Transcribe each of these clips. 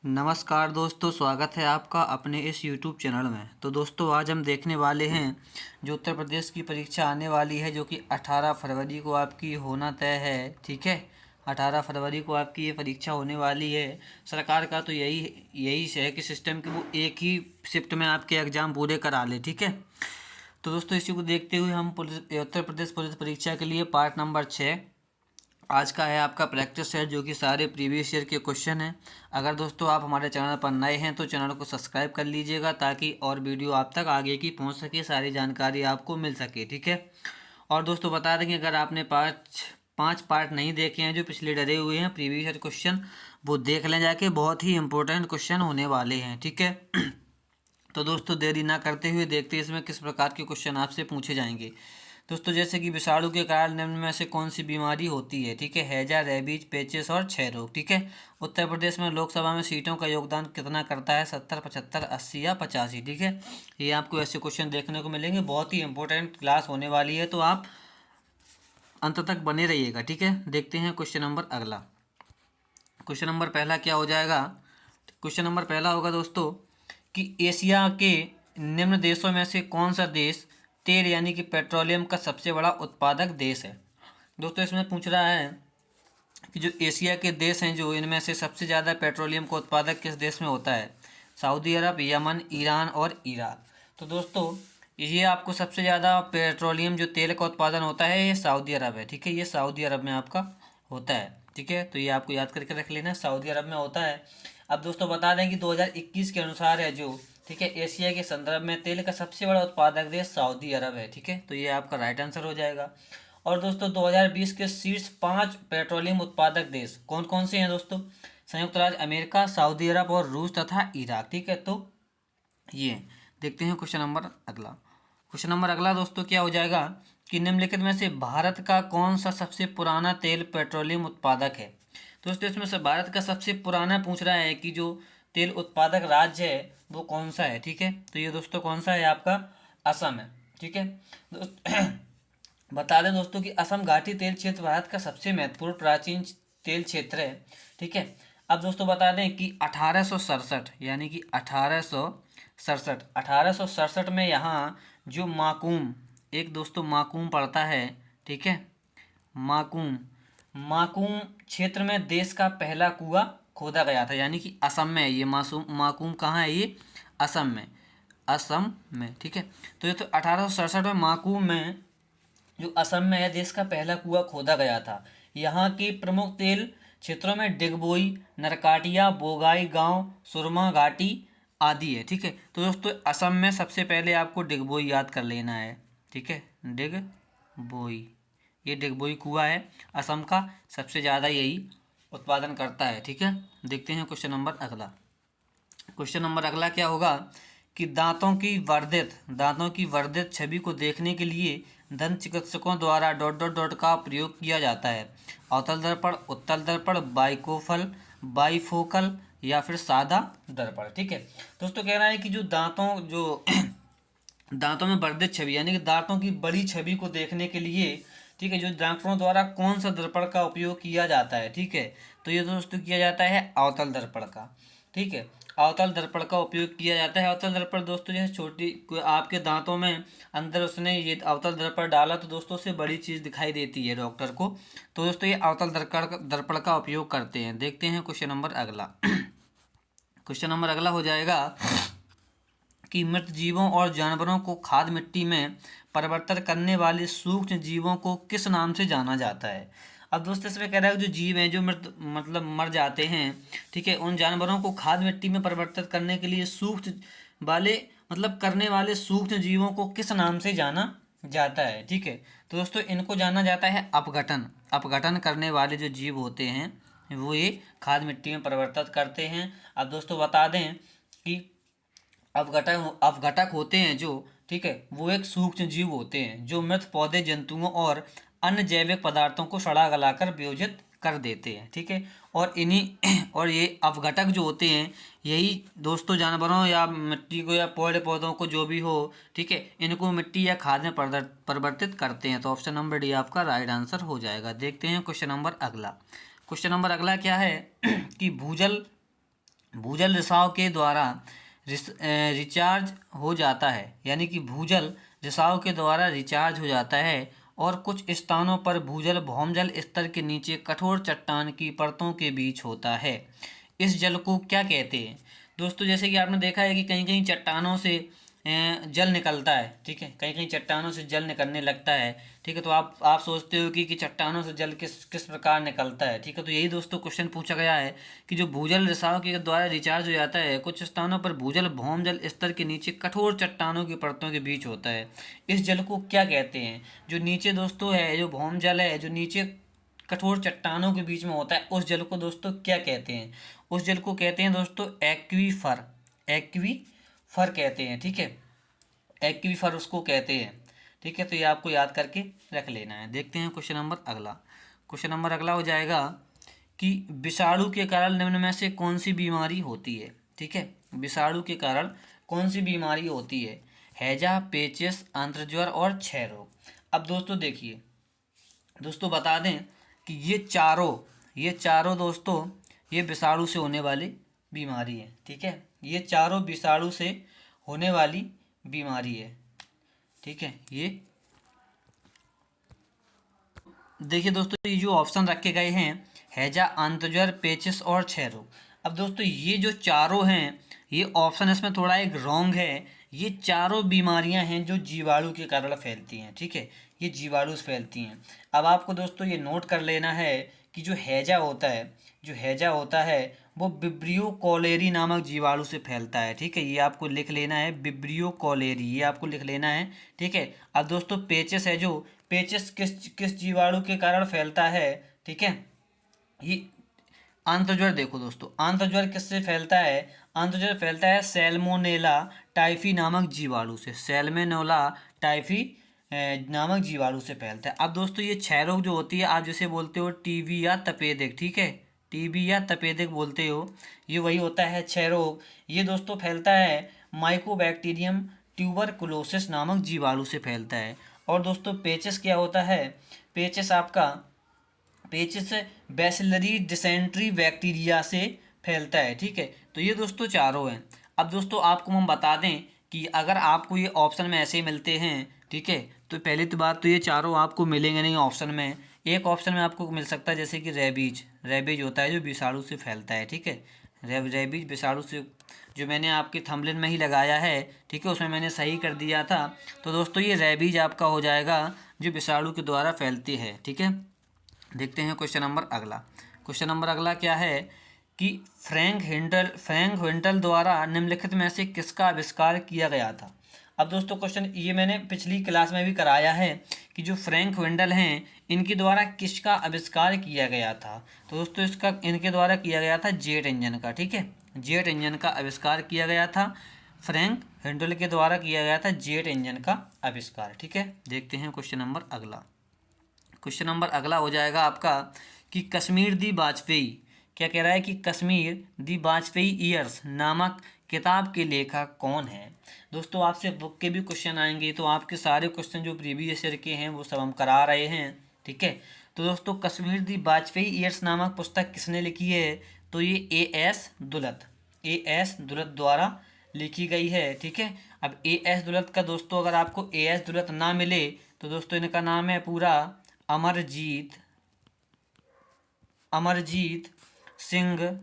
नमस्कार दोस्तों, स्वागत है आपका अपने इस YouTube चैनल में। तो दोस्तों आज हम देखने वाले हैं जो उत्तर प्रदेश की परीक्षा आने वाली है, जो कि 18 फरवरी को आपकी होना तय है। ठीक है, 18 फरवरी को आपकी ये परीक्षा होने वाली है। सरकार का तो यही है कि सिस्टम कि वो एक ही शिफ्ट में आपके एग्ज़ाम पूरे करा ले। ठीक है, तो दोस्तों इसी को देखते हुए हम उत्तर प्रदेश पुलिस परीक्षा के लिए पार्ट नंबर 6 आज का है आपका प्रैक्टिस सेट, जो कि सारे प्रीवियस ईयर के क्वेश्चन हैं। अगर दोस्तों आप हमारे चैनल पर नए हैं तो चैनल को सब्सक्राइब कर लीजिएगा, ताकि और वीडियो आप तक आगे की पहुंच सके, सारी जानकारी आपको मिल सके। ठीक है, और दोस्तों बता दें कि अगर आपने पाँच पार्ट नहीं देखे हैं जो पिछले डरे हुए हैं प्रीवियस ईयर क्वेश्चन, वो देख लें जाके, बहुत ही इंपॉर्टेंट क्वेश्चन होने वाले हैं। ठीक है, तो दोस्तों देरी ना करते हुए देखते हैं इसमें किस प्रकार के क्वेश्चन आपसे पूछे जाएंगे। दोस्तों जैसे कि विषाणु के कारण निम्न में से कौन सी बीमारी होती है। ठीक है, हैजा, रेबीज, पेचिस और क्षय रोग। ठीक है, उत्तर प्रदेश में लोकसभा में सीटों का योगदान कितना करता है, 70, 75, 80 या 85। ठीक है, ये आपको ऐसे क्वेश्चन देखने को मिलेंगे। बहुत ही इंपॉर्टेंट क्लास होने वाली है, तो आप अंत तक बने रहिएगा। ठीक है, देखते हैं क्वेश्चन नंबर अगला। क्वेश्चन नंबर पहला क्या हो जाएगा। क्वेश्चन नंबर पहला होगा दोस्तों कि एशिया के निम्न देशों में से कौन सा देश तेल यानी कि पेट्रोलियम का सबसे बड़ा उत्पादक देश है। दोस्तों इसमें पूछ रहा है कि जो एशिया के देश हैं, जो इनमें से सबसे ज़्यादा पेट्रोलियम का उत्पादक किस देश में होता है। सऊदी अरब, यमन, ईरान और इराक। तो दोस्तों ये आपको सबसे ज़्यादा पेट्रोलियम जो तेल का उत्पादन होता है, ये सऊदी अरब है। ठीक है, ये सऊदी अरब में आपका होता है। ठीक है, तो ये आपको याद करके रख लेना, सऊदी अरब में होता है। अब दोस्तों बता दें कि 2021 के अनुसार है जो, ठीक है, एशिया के संदर्भ में तेल का सबसे बड़ा उत्पादक देश सऊदी अरब है। ठीक है, तो ये आपका राइट आंसर हो जाएगा। और दोस्तों 2020 के शीर्ष 5 पेट्रोलियम उत्पादक देश कौन कौन से हैं दोस्तों। संयुक्त राज्य अमेरिका, सऊदी अरब और रूस तथा इराक। ठीक है, तो ये देखते हैं क्वेश्चन नंबर अगला। क्वेश्चन नंबर अगला दोस्तों क्या हो जाएगा कि निम्नलिखित में से भारत का कौन सा सबसे पुराना तेल पेट्रोलियम उत्पादक है। दोस्तों इसमें से भारत का सबसे पुराना पूछ रहा है कि जो तेल उत्पादक राज्य है वो कौन सा है। ठीक है, तो ये दोस्तों कौन सा है, आपका असम है। ठीक है, बता दें दोस्तों कि असम घाटी तेल क्षेत्र भारत का सबसे महत्वपूर्ण प्राचीन तेल क्षेत्र है। ठीक है, अब दोस्तों बता दें कि 1867 यानी कि 1867 में यहाँ जो माकूम, एक दोस्तों माकूम पड़ता है। ठीक है, माकूम माकूम क्षेत्र में देश का पहला कुआं खोदा गया था, यानी कि असम में है ये। माकूम कहाँ है ये, असम में, असम में। ठीक है, तो ये तो 1867 में माकूम में जो असम में है देश का पहला कुआं खोदा गया था। यहाँ की प्रमुख तेल क्षेत्रों में डिगबोई, नरकाटिया, बोगाई गांव, सुरमा घाटी आदि है। ठीक है, तो दोस्तों असम में सबसे पहले आपको डिगबोई याद कर लेना है। ठीक है, डिगबोई, ये डिगबोई कुआं है, असम का सबसे ज़्यादा यही उत्पादन करता है। ठीक है, देखते हैं क्वेश्चन नंबर अगला। क्वेश्चन नंबर अगला क्या होगा कि दांतों की वर्धित छवि को देखने के लिए दंत चिकित्सकों द्वारा डॉट डॉट डॉट का प्रयोग किया जाता है। अवतल दर्पण, उत्तल दर्पण, बाईफोकल या फिर सादा दर्पण। ठीक है, दोस्तों कह रहा है कि जो दांतों में वर्धित छवि यानी कि दांतों की बड़ी छवि को देखने के लिए, ठीक है, जो डॉक्टरों द्वारा कौन सा दर्पण का उपयोग किया जाता है। ठीक है, तो ये दोस्तों किया जाता है अवतल दर्पण का। ठीक है, अवतल दर्पण का उपयोग किया जाता है। अवतल दर्पण दोस्तों जो है छोटी आपके दांतों में अंदर उसने ये अवतल दर्पण डाला तो दोस्तों से बड़ी चीज़ दिखाई देती है डॉक्टर को। तो दोस्तों ये अवतल दर्पण का उपयोग करते हैं। देखते हैं क्वेश्चन नंबर अगला। क्वेश्चन नंबर अगला हो जाएगा कि मृत जीवों और जानवरों को खाद मिट्टी में परिवर्तन करने वाले सूक्ष्म जीवों को किस नाम से जाना जाता है। अब दोस्तों इसमें कह रहा है कि जो जीव हैं जो मृत मतलब मर जाते हैं, ठीक है, उन जानवरों को खाद मिट्टी में परिवर्तित करने के लिए सूक्ष्म वाले मतलब करने वाले सूक्ष्म जीवों को किस नाम से जाना जाता है। ठीक है, तो दोस्तों इनको जाना जाता है अपघटन। अपघटन करने वाले जो जीव होते हैं वो ये खाद मिट्टी में परिवर्तित करते हैं। अब दोस्तों बता दें कि अवघटक होते हैं जो, ठीक है, वो एक सूक्ष्म जीव होते हैं जो मृत पौधे, जंतुओं और अन्य जैविक पदार्थों को सड़ा गलाकर वियोजित कर देते हैं। ठीक है, और इन्हीं और ये अवघटक जो होते हैं यही दोस्तों जानवरों या मिट्टी को या पेड़ पौधों को जो भी हो, ठीक है, इनको मिट्टी या खाद में परिवर्तित करते हैं। तो ऑप्शन नंबर डी आपका राइट आंसर हो जाएगा। देखते हैं क्वेश्चन नंबर अगला। क्वेश्चन नंबर अगला क्या है कि भूजल भूजल रिसाव के द्वारा रिचार्ज हो जाता है, यानी कि भूजल रिसाव के द्वारा रिचार्ज हो जाता है और कुछ स्थानों पर भूजल भौमजल स्तर के नीचे कठोर चट्टान की परतों के बीच होता है। इस जल को क्या कहते हैं? दोस्तों जैसे कि आपने देखा है कि कहीं कहीं चट्टानों से जल निकलता है, ठीक है, कहीं कहीं चट्टानों से जल निकलने लगता है, ठीक है। तो आप सोचते हो कि चट्टानों से जल किस किस प्रकार निकलता है, ठीक है। तो यही दोस्तों क्वेश्चन पूछा गया है कि जो भूजल रिसाव के द्वारा रिचार्ज हो जाता है, कुछ स्थानों पर भूजल भौम जल स्तर के नीचे कठोर चट्टानों की परतों के बीच होता है, इस जल को क्या कहते हैं? जो नीचे दोस्तों है, जो भौम जल है, जो नीचे कठोर चट्टानों के बीच में होता है, उस जल को दोस्तों क्या कहते हैं? उस जल को कहते हैं दोस्तों एक्वीफर। एक्वीफर कहते हैं, ठीक है, एक्वीफर उसको कहते हैं, ठीक है। तो ये आपको याद करके रख लेना है। देखते हैं क्वेश्चन नंबर अगला। क्वेश्चन नंबर अगला हो जाएगा कि विषाणु के कारण निम्न में से कौन सी बीमारी होती है, ठीक है। विषाणु के कारण कौन सी बीमारी होती है? हैजा, पेचिस, आंत्रज्वर और क्षय रोग। अब दोस्तों देखिए, दोस्तों बता दें कि ये चारों दोस्तों ये विषाणु से होने वाली बीमारी है, ठीक है। ये चारों विषाणु से होने वाली बीमारी है, ठीक है। ये देखिए दोस्तों, ये जो ऑप्शन रखे गए हैं, हैजा, आंतज्वर, पेचिस और क्षय रोग। अब दोस्तों ये जो चारों हैं, ये ऑप्शन इसमें थोड़ा एक रॉन्ग है। ये चारों बीमारियां हैं जो जीवाणु के कारण फैलती हैं, ठीक है, ये जीवाणु से फैलती हैं। अब आपको दोस्तों ये नोट कर लेना है कि जो हैजा होता है वो विब्रियो कॉलेरी नामक जीवाणु से फैलता है, ठीक है। ये आपको लिख लेना है, विब्रियो कॉलेरी, ये आपको लिख लेना है, ठीक है। अब दोस्तों पेचिस है, जो पेचिस किस किस जीवाणु के कारण फैलता है, ठीक है। ये आंतज्वर देखो दोस्तों, आंतज्वर किससे फैलता है? आंतज्वर फैलता है सैल्मोनेला टाइफी नामक जीवाणु से। सैल्मोनेला टाइफी नामक जीवाणु से फैलता है। अब दोस्तों ये क्षय रोग जो होती है, आप जैसे बोलते हो टीबी या तपेदिक, ठीक है, टीबी या तपेदिक बोलते हो, ये वही होता है क्षय रोग। ये दोस्तों फैलता है माइकोबैक्टीरियम ट्यूबरकुलोसिस नामक जीवाणु से फैलता है। और दोस्तों पेचिस क्या होता है? पेचिस आपका पेचिस बैसिलरी डिसेंट्री बैक्टीरिया से फैलता है, ठीक है। तो ये दोस्तों चारों हैं। अब दोस्तों आपको हम बता दें कि अगर आपको ये ऑप्शन में ऐसे मिलते हैं, ठीक है, तो पहली तो बात तो ये चारों आपको मिलेंगे नहीं ऑप्शन में। एक ऑप्शन में आपको मिल सकता है जैसे कि रेबीज, रेबीज होता है जो विषाणु से फैलता है, ठीक है। रेबीज विषाणु से, जो मैंने आपके थंबनेल में ही लगाया है, ठीक है, उसमें मैंने सही कर दिया था। तो दोस्तों ये रेबीज आपका हो जाएगा जो विषाणु के द्वारा फैलती है, ठीक है। देखते हैं क्वेश्चन नंबर अगला। क्वेश्चन नंबर अगला क्या है कि फ्रैंक विंटल द्वारा निम्नलिखित में से किसका आविष्कार किया गया था? अब दोस्तों क्वेश्चन ये मैंने पिछली क्लास में भी कराया है कि जो फ्रैंक विंटल हैं, इनके द्वारा किसका आविष्कार किया गया था? तो दोस्तों इसका इनके द्वारा किया गया था जेट इंजन का, ठीक है, जेट इंजन का आविष्कार किया गया था। फ्रैंक विंटल के द्वारा किया गया था जेट इंजन का आविष्कार, ठीक है। देखते हैं क्वेश्चन नंबर अगला। क्वेश्चन नंबर अगला हो जाएगा आपका कि कश्मीर दी वाजपेयी, क्या कह रहा है कि कश्मीर दी वाजपेयी ईयर्स नामक किताब के लेखक कौन है? दोस्तों आपसे बुक के भी क्वेश्चन आएंगे, तो आपके सारे क्वेश्चन जो प्रीवियस ईयर के हैं वो सब हम करा रहे हैं, ठीक है। तो दोस्तों कश्मीर दी वाजपेयी ईयर्स नामक पुस्तक किसने लिखी है? तो ये ए एस दुलत द्वारा लिखी गई है, ठीक है। अब ए एस दुलत का दोस्तों अगर आपको ए एस दुलत ना मिले तो दोस्तों इनका नाम है पूरा अमरजीत अमरजीत सिंह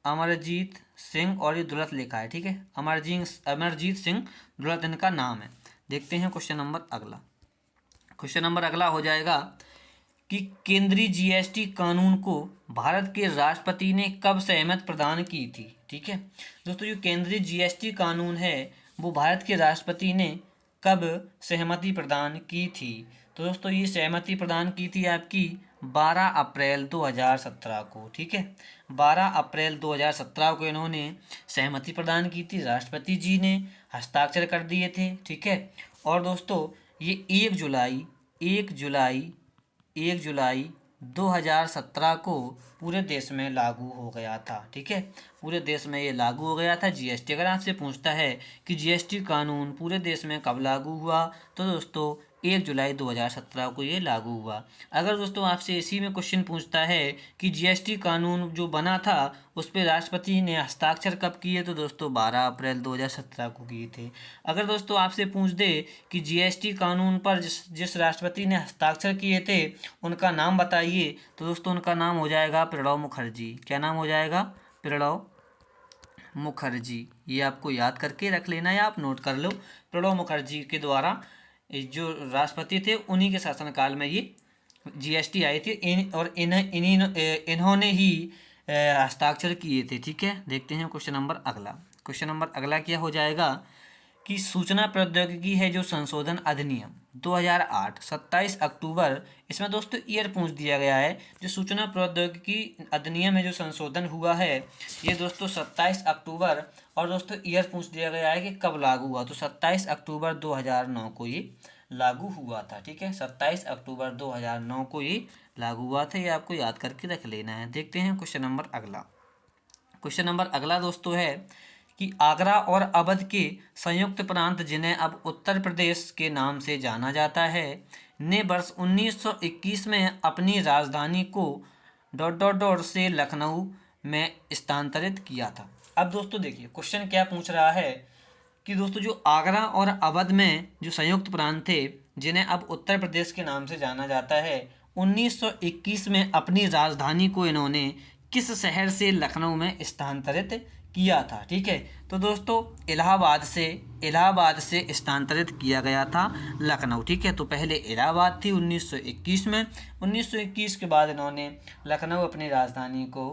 अमरजीत सिंह, और ये दुलत लिखा है, ठीक है, अमरजीत सिंह दुलत इनका नाम है। देखते हैं क्वेश्चन नंबर अगला। क्वेश्चन नंबर अगला हो जाएगा कि केंद्रीय जीएसटी कानून को भारत के राष्ट्रपति ने कब सहमति प्रदान की थी? ठीक है दोस्तों, जो केंद्रीय जीएसटी कानून है वो भारत के राष्ट्रपति ने कब सहमति प्रदान की थी? तो दोस्तों ये सहमति प्रदान की थी आपकी 12 अप्रैल 2017 को, ठीक है। 12 अप्रैल 2017 को इन्होंने सहमति प्रदान की थी, राष्ट्रपति जी ने हस्ताक्षर कर दिए थे, ठीक है। और दोस्तों ये 1 जुलाई 2017 को पूरे देश में लागू हो गया था, ठीक है। पूरे देश में ये लागू हो गया था जीएसटी। अगर आपसे पूछता है कि जीएसटी कानून पूरे देश में कब लागू हुआ, तो दोस्तों 1 जुलाई 2017 को ये लागू हुआ। अगर दोस्तों आपसे इसी में क्वेश्चन पूछता है कि जीएसटी कानून जो बना था उस पर राष्ट्रपति ने हस्ताक्षर कब किए, तो दोस्तों 12 अप्रैल 2017 को किए थे। अगर दोस्तों आपसे पूछ दे कि जीएसटी कानून पर जिस राष्ट्रपति ने हस्ताक्षर किए थे उनका नाम बताइए, तो दोस्तों उनका नाम हो जाएगा प्रणब मुखर्जी। क्या नाम हो जाएगा? प्रणब मुखर्जी। ये आपको याद करके रख लेना या आप नोट कर लो। प्रणब मुखर्जी के द्वारा जो राष्ट्रपति थे उन्हीं के शासनकाल में ये जीएसटी आई थी। इन्होंने ही हस्ताक्षर किए थे। ठीक है, देखते हैं क्वेश्चन नंबर अगला। क्वेश्चन नंबर अगला क्या हो जाएगा कि सूचना प्रौद्योगिकी है जो संशोधन अधिनियम 2008 27 अक्टूबर, इसमें दोस्तों ईयर पूछ दिया गया है। जो सूचना प्रौद्योगिकी अधिनियम है जो संशोधन हुआ है ये दोस्तों 27 अक्टूबर, और दोस्तों ईयर पूछ दिया गया है कि कब लागू हुआ, तो 27 अक्टूबर 2009 को ये लागू हुआ था। ठीक है, 27 अक्टूबर 2009 को ये लागू हुआ था। ये आपको याद करके रख लेना है। देखते हैं क्वेश्चन नंबर अगला। क्वेश्चन नंबर अगला दोस्तों है कि आगरा और अवध के संयुक्त प्रांत, जिन्हें अब उत्तर प्रदेश के नाम से जाना जाता है, ने वर्ष 1921 में अपनी राजधानी को ... से लखनऊ में स्थानांतरित किया था। अब दोस्तों देखिए क्वेश्चन क्या पूछ रहा है कि दोस्तों जो आगरा और अवध में जो संयुक्त प्रांत थे जिन्हें अब उत्तर प्रदेश के नाम से जाना जाता है, 1921 में अपनी राजधानी को इन्होंने किस शहर से लखनऊ में स्थानांतरित किया था। ठीक है, तो दोस्तों इलाहाबाद से स्थानांतरित किया गया था लखनऊ। ठीक है, तो पहले इलाहाबाद थी 1921 में, 1921 के बाद इन्होंने लखनऊ अपनी राजधानी को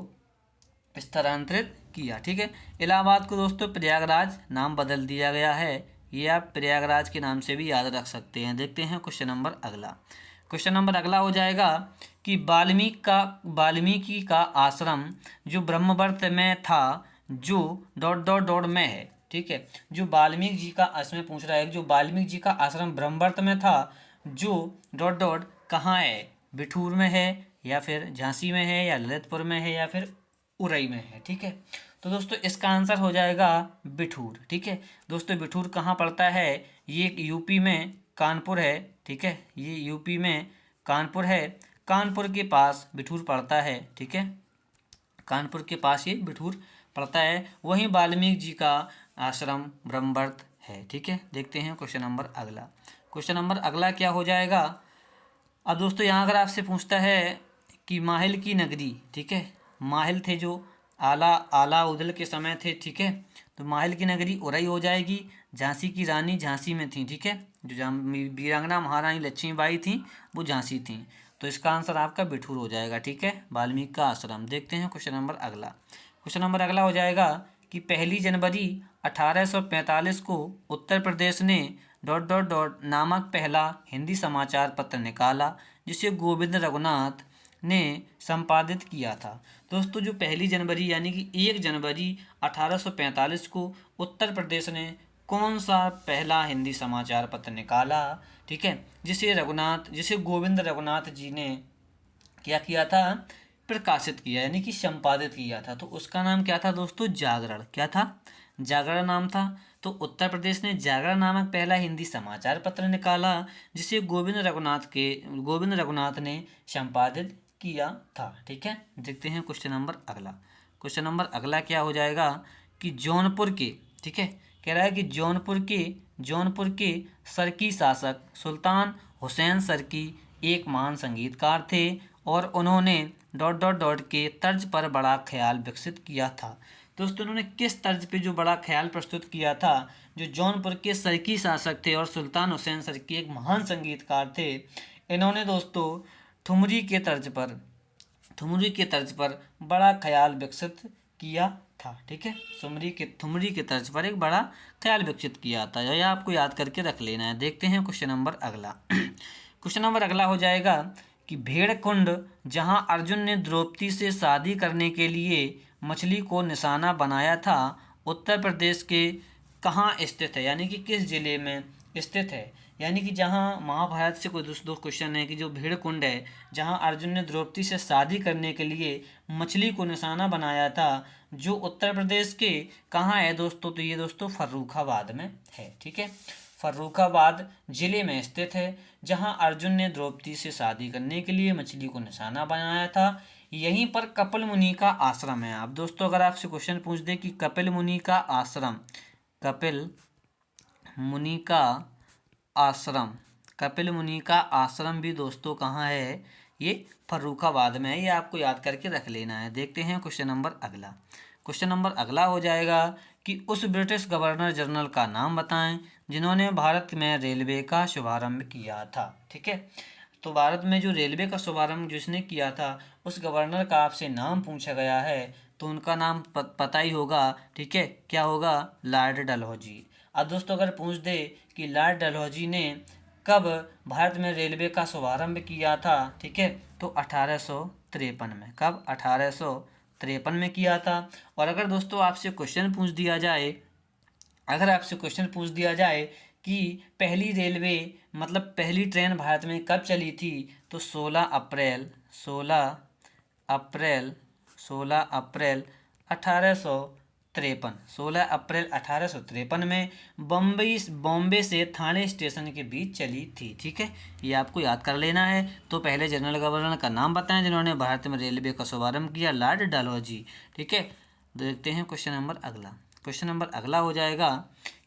स्थानांतरित किया। ठीक है, इलाहाबाद को दोस्तों प्रयागराज नाम बदल दिया गया है। ये आप प्रयागराज के नाम से भी याद रख सकते हैं। देखते हैं क्वेश्चन नंबर अगला। क्वेश्चन नंबर अगला हो जाएगा कि वाल्मीकि का आश्रम जो ब्रह्मवर्त में था जो ... में है। ठीक है, जो वाल्मीकि जी का इसमें पूछ रहा है जो वाल्मीकि जी का आश्रम ब्रह्मवर्त में था जो ... कहाँ है? बिठूर में है या फिर झांसी में है या ललितपुर में है या फिर उरई में है। ठीक है, तो दोस्तों इसका आंसर हो जाएगा बिठूर। ठीक है दोस्तों, बिठूर कहाँ पड़ता है? ये यूपी में कानपुर है। ठीक है, ये यूपी में कानपुर है। कानपुर के पास बिठूर पड़ता है। ठीक है, कानपुर के पास ये बिठूर पड़ता है। वहीं वाल्मीकि जी का आश्रम ब्रह्मवर्त है। ठीक है, देखते हैं क्वेश्चन नंबर अगला। क्वेश्चन नंबर अगला क्या हो जाएगा? अब दोस्तों यहाँ अगर आपसे पूछता है कि माहिल की नगरी, ठीक है, माहिल थे जो आला उदल के समय थे। ठीक है, तो माहिल की नगरी उरई हो जाएगी। झांसी की रानी झांसी में थी। ठीक है, जो वीरांगना महारानी लक्ष्मीबाई थी वो झांसी थी। तो इसका आंसर आपका बिठूर हो जाएगा। ठीक है, वाल्मीकि का आश्रम। देखते हैं क्वेश्चन नंबर अगला। क्वेश्चन नंबर अगला हो जाएगा कि 1 जनवरी 1845 को उत्तर प्रदेश ने ... नामक पहला हिंदी समाचार पत्र निकाला जिसे गोविंद रघुनाथ ने संपादित किया था। दोस्तों जो 1 जनवरी यानी कि 1 जनवरी 1845 को उत्तर प्रदेश ने कौन सा पहला हिंदी समाचार पत्र निकाला? ठीक है, जिसे गोविंद रघुनाथ जी ने क्या किया था? प्रकाशित किया यानी कि संपादित किया था। तो उसका नाम क्या था दोस्तों? जागरण। क्या था? जागरण नाम था। तो उत्तर प्रदेश ने जागरण नामक पहला हिंदी समाचार पत्र निकाला जिसे गोविंद रघुनाथ ने संपादित किया था। ठीक है, देखते हैं क्वेश्चन नंबर अगला। क्वेश्चन नंबर अगला क्या हो जाएगा कि जौनपुर के, ठीक है, कह रहा है कि जौनपुर के सरकी शासक सुल्तान हुसैन सरकी एक महान संगीतकार थे और उन्होंने ... के तर्ज पर बड़ा ख्याल विकसित किया था। दोस्तों उन्होंने किस तर्ज पे जो बड़ा ख्याल प्रस्तुत किया था? जो जौनपुर के सरकी शासक थे और सुल्तान हुसैन सरकी एक महान संगीतकार थे, इन्होंने दोस्तों ठुमरी के तर्ज पर बड़ा ख्याल विकसित किया था। ठीक है, ठुमरी के तर्ज पर एक बड़ा ख्याल विकसित किया था। यह आपको याद करके रख लेना है। देखते हैं क्वेश्चन नंबर अगला। क्वेश्चन नंबर अगला हो जाएगा कि भेड़कुंड जहां अर्जुन ने द्रौपदी से शादी करने के लिए मछली को निशाना बनाया था, उत्तर प्रदेश के कहाँ स्थित है? यानी कि किस जिले में स्थित है? यानी कि जहाँ महाभारत से कोई दो क्वेश्चन है कि जो भेड़कुंड है जहाँ अर्जुन ने द्रौपदी से शादी करने के लिए मछली को निशाना बनाया था, जो उत्तर प्रदेश के कहाँ है दोस्तों? तो ये दोस्तों फर्रुखाबाद में है। ठीक है, फर्रुखाबाद जिले में स्थित है, जहां अर्जुन ने द्रौपदी से शादी करने के लिए मछली को निशाना बनाया था। यहीं पर कपिल मुनि का आश्रम है। अब दोस्तों अगर आपसे क्वेश्चन पूछ दे कि कपिल मुनि का आश्रम, कपिल मुनि का आश्रम, कपिल मुनि का आश्रम भी दोस्तों कहाँ है? ये फर्रुखाबाद में है। ये आपको याद करके रख लेना है। देखते हैं क्वेश्चन नंबर अगला। क्वेश्चन नंबर अगला हो जाएगा कि उस ब्रिटिश गवर्नर जनरल का नाम बताएं जिन्होंने भारत में रेलवे का शुभारंभ किया था। ठीक है, तो भारत में जो रेलवे का शुभारंभ जिसने किया था उस गवर्नर का आपसे नाम पूछा गया है, तो उनका नाम पता ही होगा। ठीक है, क्या होगा? लॉर्ड डलहौजी। अब दोस्तों अगर पूछ दे कि लॉर्ड डलहौजी ने कब भारत में रेलवे का शुभारंभ किया था, ठीक है, तो 1853 में। कब? 1853 में किया था। और अगर दोस्तों आपसे क्वेश्चन पूछ दिया जाए, अगर आपसे क्वेश्चन पूछ दिया जाए कि पहली रेलवे मतलब पहली ट्रेन भारत में कब चली थी, तो 16 अप्रैल 16 अप्रैल 1853 में बॉम्बे से थाने स्टेशन के बीच चली थी। ठीक है, ये आपको याद कर लेना है। तो पहले जनरल गवर्नर का नाम बताएं जिन्होंने भारत में रेलवे का शुभारंभ किया, लॉर्ड डलहौजी। ठीक है, देखते हैं क्वेश्चन नंबर अगला। क्वेश्चन नंबर अगला हो जाएगा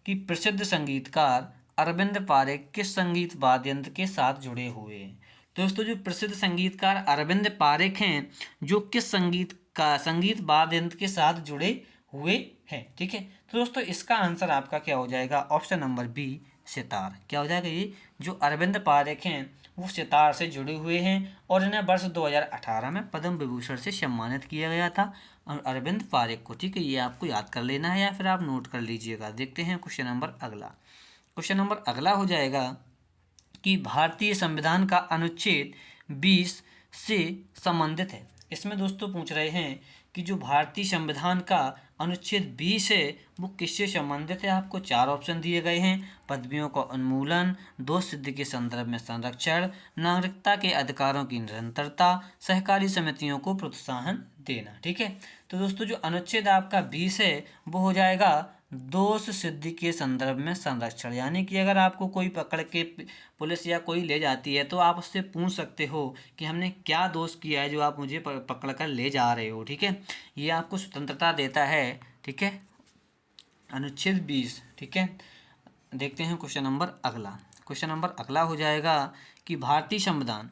कि प्रसिद्ध संगीतकार अरविंद पारेख किस संगीत वाद्य यंत्र के साथ जुड़े हुए हैं? दोस्तों जो प्रसिद्ध संगीतकार अरविंद पारेख हैं, जो किस संगीत वाद्य यंत्र के साथ जुड़े हुए हैं? ठीक है, तो दोस्तों इसका आंसर आपका क्या हो जाएगा? Option number B, sitar. क्या हो जाएगा? ये जो अरविंद पारेख हैं वो सितार से जुड़े हुए हैं और इन्हें वर्ष 2018 में पद्म विभूषण से सम्मानित किया गया था अरविंद पारेख को। ठीक है, ये आपको याद कर लेना है या फिर आप नोट कर लीजिएगा। देखते हैं क्वेश्चन नंबर अगला। क्वेश्चन नंबर अगला हो जाएगा कि भारतीय संविधान का अनुच्छेद 20 से संबंधित है। इसमें दोस्तों पूछ रहे हैं कि जो भारतीय संविधान का अनुच्छेद 20 है वो किससे संबंधित है? आपको 4 ऑप्शन दिए गए हैं। पदवियों का उन्मूलन, दोष सिद्धि के संदर्भ में संरक्षण, नागरिकता के अधिकारों की निरंतरता, सहकारी समितियों को प्रोत्साहन देना। ठीक है, तो दोस्तों जो अनुच्छेद आपका 20 है वो हो जाएगा दोष सिद्धि के संदर्भ में संरक्षण। यानी कि अगर आपको कोई पकड़ के पुलिस या कोई ले जाती है तो आप उससे पूछ सकते हो कि हमने क्या दोष किया है जो आप मुझे पकड़ कर ले जा रहे हो। ठीक है, ये आपको स्वतंत्रता देता है। ठीक है, अनुच्छेद 20। ठीक है, देखते हैं क्वेश्चन नंबर अगला। क्वेश्चन नंबर अगला हो जाएगा कि भारतीय संविधान,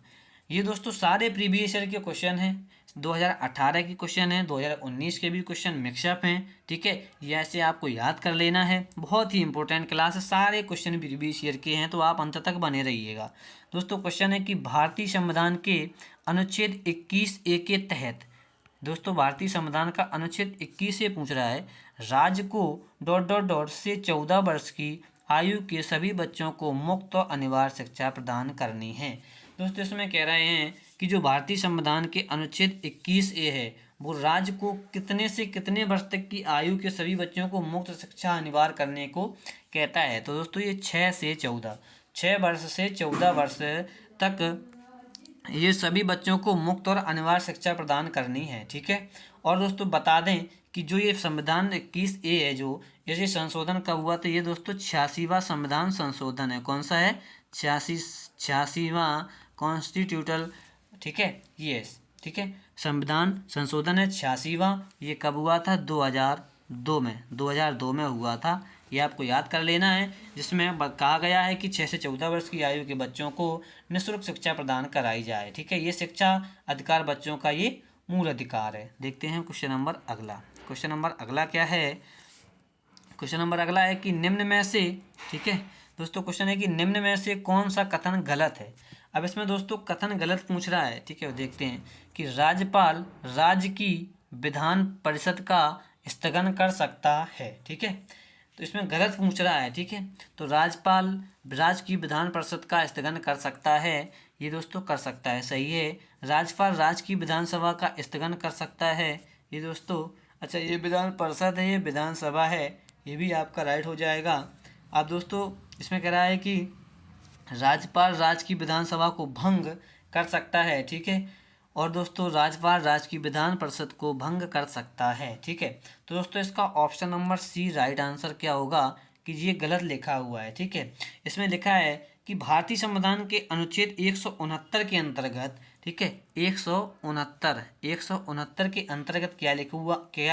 ये दोस्तों सारे प्रीवियस ईयर के क्वेश्चन हैं। 2018 के क्वेश्चन हैं, 2019 के भी क्वेश्चन मिक्सअप हैं। ठीक है, ये ऐसे आपको याद कर लेना है। बहुत ही इंपॉर्टेंट क्लास है, सारे क्वेश्चन प्रीवियस ईयर के हैं, तो आप अंत तक बने रहिएगा। दोस्तों क्वेश्चन है कि भारतीय संविधान के अनुच्छेद 21A के तहत, दोस्तों भारतीय संविधान का अनुच्छेद 21 से पूछ रहा है, राज्य को ... से 14 वर्ष की आयु के सभी बच्चों को मुफ्त और अनिवार्य शिक्षा प्रदान करनी है। दोस्तों इसमें कह रहे हैं कि जो भारतीय संविधान के अनुच्छेद 21A है वो राज्य को कितने से कितने वर्ष तक की आयु के सभी बच्चों को मुफ्त शिक्षा अनिवार्य करने को कहता है। तो दोस्तों ये 6 से 14, 6 वर्ष से 14 वर्ष तक ये सभी बच्चों को मुफ्त और अनिवार्य शिक्षा प्रदान करनी है। ठीक है, और दोस्तों बता दें कि जो ये संविधान 21A है, जो ये संशोधन कब हुआ, तो ये दोस्तों 86वां संविधान संशोधन है। कौन सा है? 86वां कॉन्स्टिट्यूटल। ठीक है, यस, ठीक है, संविधान संशोधन है 86वां। ये कब हुआ था? 2002 में, 2002 में हुआ था। ये आपको याद कर लेना है, जिसमें कहा गया है कि 6 से 14 वर्ष की आयु के बच्चों को निःशुल्क शिक्षा प्रदान कराई जाए। ठीक है, ये शिक्षा अधिकार बच्चों का ये मूल अधिकार है। देखते हैं क्वेश्चन नंबर अगला। क्वेश्चन नंबर अगला क्या है? क्वेश्चन नंबर अगला है कि निम्न में से, ठीक है दोस्तों, क्वेश्चन है कि निम्न में से कौन सा कथन गलत है? अब इसमें दोस्तों कथन गलत पूछ रहा है। ठीक है, देखते हैं कि राज्यपाल राज्य की विधान परिषद का स्थगन कर सकता है। ठीक है, तो इसमें गलत पूछ रहा है। ठीक है, तो राज्यपाल राज्य की विधान परिषद का स्थगन कर सकता है, ये दोस्तों कर सकता है, सही है। राज्यपाल राज्य की विधानसभा का स्थगन कर सकता है, ये दोस्तों, अच्छा ये विधान परिषद है, ये विधानसभा है, ये भी आपका राइट हो जाएगा। अब दोस्तों इसमें कह रहा है कि राज्यपाल राज्य की विधानसभा को भंग कर सकता है। ठीक है, और दोस्तों राज्यपाल राज्य की विधान परिषद को भंग कर सकता है। ठीक है, तो दोस्तों इसका option number C right answer क्या होगा कि ये गलत लिखा हुआ है, ठीक है। इसमें लिखा है कि भारतीय संविधान के अनुच्छेद 169 के अंतर्गत, ठीक है, 169 के अंतर्गत क्या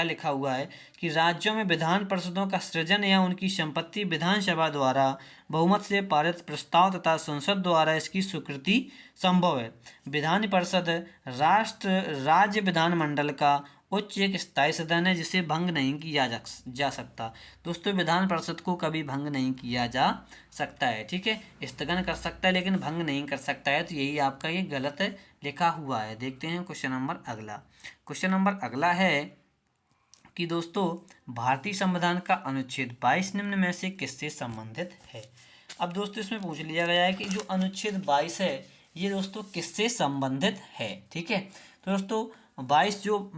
लिखा हुआ है कि राज्यों में विधान परिषदों का सृजन या उनकी संपत्ति विधानसभा द्वारा बहुमत से पारित प्रस्ताव तथा संसद द्वारा इसकी स्वीकृति संभव है। विधान परिषद राज्य विधानमंडल का उच्च एक स्थायी सदन है जिसे भंग नहीं किया जा सकता। दोस्तों विधान परिषद को कभी भंग नहीं किया जा सकता है, ठीक है। स्थगन कर सकता है लेकिन भंग नहीं कर सकता है, तो यही आपका ये गलत लिखा हुआ है। देखते हैं क्वेश्चन नंबर अगला। क्वेश्चन नंबर अगला है कि दोस्तों भारतीय संविधान का अनुच्छेद 22 निम्न में से किससे संबंधित है। अब दोस्तों इसमें पूछ लिया गया है कि जो अनुच्छेद 22 है ये दोस्तों किससे संबंधित है, ठीक है। तो दोस्तों 22 जो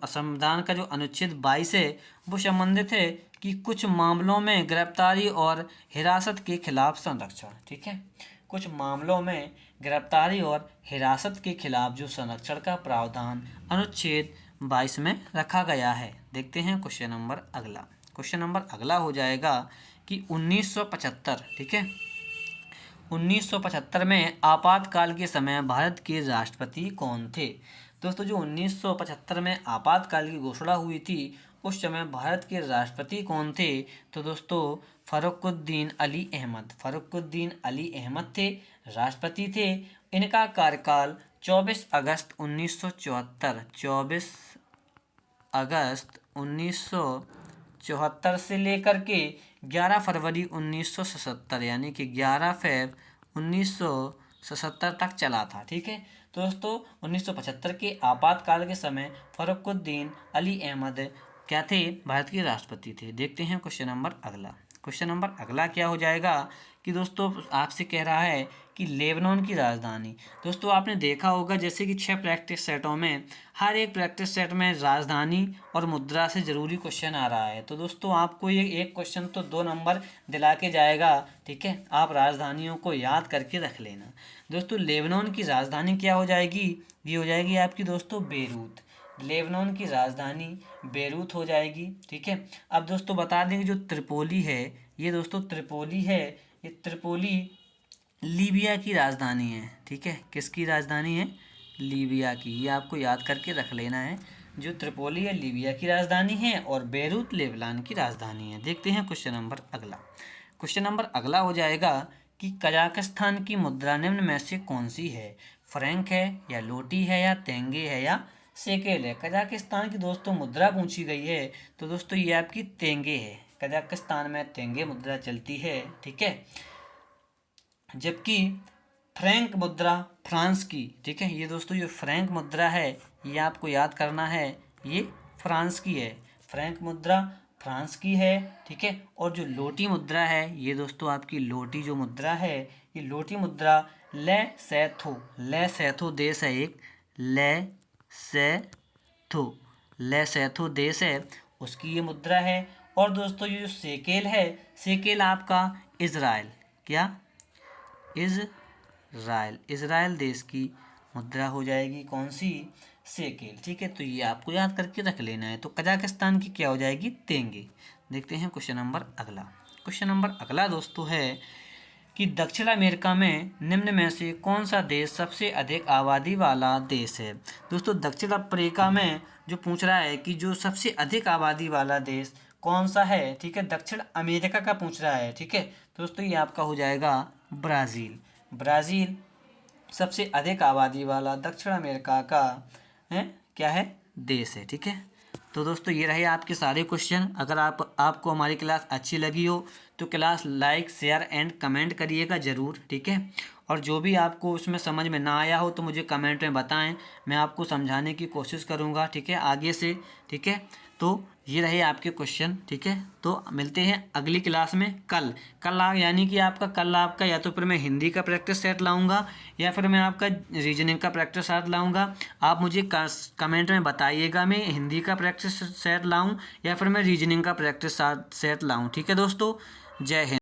संविधान का जो अनुच्छेद 22 है वो संबंधित है कि कुछ मामलों में गिरफ्तारी और हिरासत के खिलाफ संरक्षण, ठीक है। कुछ मामलों में गिरफ्तारी और हिरासत के खिलाफ जो संरक्षण का प्रावधान अनुच्छेद 22 में रखा गया है। देखते हैं क्वेश्चन नंबर अगला। क्वेश्चन नंबर अगला हो जाएगा कि 1975, ठीक है, 1975 में आपातकाल के समय भारत के राष्ट्रपति कौन थे। दोस्तों जो 1975 में आपातकाल की घोषणा हुई थी उस समय भारत के राष्ट्रपति कौन थे, तो दोस्तों फरुखुद्दीन अली अहमद थे, राष्ट्रपति थे। इनका कार्यकाल 24 अगस्त 1974 से लेकर के 11 फरवरी 1977 यानी कि 11 फरवरी 1977 तक चला था, ठीक है। तो दोस्तों 1975 के आपातकाल के समय फरुखुद्दीन अली अहमद क्या थे, भारत के राष्ट्रपति थे। देखते हैं क्वेश्चन नंबर अगला। क्वेश्चन नंबर अगला क्या हो जाएगा कि दोस्तों आपसे कह रहा है कि लेबनान की राजधानी। दोस्तों आपने देखा होगा जैसे कि 6 प्रैक्टिस सेटों में हर एक प्रैक्टिस सेट में राजधानी और मुद्रा से ज़रूरी क्वेश्चन आ रहा है। तो दोस्तों आपको ये एक क्वेश्चन तो 2 नंबर दिला के जाएगा, ठीक है। आप राजधानियों को याद करके रख लेना। दोस्तों लेबनान की राजधानी क्या हो जाएगी, ये हो जाएगी आपकी दोस्तों बेरूत। लेबनान की राजधानी बेरूत हो जाएगी, ठीक है। अब दोस्तों बता दें कि जो त्रिपोली है ये दोस्तों त्रिपोली है, ये त्रिपोली लीबिया की राजधानी है, ठीक है। किसकी राजधानी है, लीबिया की। ये आपको याद करके रख लेना है। जो त्रिपोली है लीबिया की राजधानी है और बेरूत लेबनान की राजधानी है। देखते हैं क्वेश्चन नंबर अगला। क्वेश्चन नंबर अगला हो जाएगा कि कजाकिस्तान की मुद्रा निम्न में से कौन सी है, फ्रैंक है या लोटी है या तेंगे है या शेकेल है। कजाकिस्तान की दोस्तों मुद्रा पूछी गई है तो दोस्तों ये आपकी तेंगे है। कजाकिस्तान में तेंगे मुद्रा चलती है, ठीक है। जबकि फ्रैंक मुद्रा फ्रांस की, ठीक है। ये दोस्तों ये फ्रैंक मुद्रा है ये आपको याद करना है, ये फ्रांस की है। फ्रैंक मुद्रा फ्रांस की है, ठीक है। और जो लोटी मुद्रा है ये दोस्तों आपकी लोटी जो मुद्रा है ये लोटी मुद्रा लेसोथो देश है एक, लेसोथो देश है उसकी ये मुद्रा है। और दोस्तों ये जो शेकेल है, शेकेल आपका इज़राइल, क्या, इज़राइल देश की मुद्रा हो जाएगी, कौन सी, शेकेल, ठीक है। तो ये आपको याद करके रख लेना है। तो कजाकिस्तान की क्या हो जाएगी, तेंगे। देखते हैं क्वेश्चन नंबर अगला। क्वेश्चन नंबर अगला दोस्तों है कि दक्षिण अमेरिका में निम्न में से कौन सा देश सबसे अधिक आबादी वाला देश है। दोस्तों दक्षिण अफ्रीका में जो पूछ रहा है कि जो सबसे अधिक आबादी वाला देश कौन सा है, ठीक है, दक्षिण अमेरिका का पूछ रहा है, ठीक है। दोस्तों ये आपका हो जाएगा ब्राज़ील सबसे अधिक आबादी वाला दक्षिण अमेरिका का है क्या है, देश है, ठीक है। तो दोस्तों ये रहे आपके सारे क्वेश्चन। अगर आपको हमारी क्लास अच्छी लगी हो तो class like share and comment करिएगा ज़रूर, ठीक है। और जो भी आपको उसमें समझ में ना आया हो तो मुझे कमेंट में बताएं, मैं आपको समझाने की कोशिश करूँगा, ठीक है, आगे से, ठीक है। तो ये रहे आपके क्वेश्चन, ठीक है। तो मिलते हैं अगली क्लास में कल यानी कि कल आपका या तो फिर मैं हिंदी का प्रैक्टिस सेट लाऊंगा या फिर मैं आपका रीजनिंग का प्रैक्टिस सेट लाऊंगा। आप मुझे कमेंट में बताइएगा मैं हिंदी का प्रैक्टिस सेट लाऊं या फिर मैं रीजनिंग का प्रैक्टिस सेट लाऊं, ठीक है दोस्तों। जय हिंद।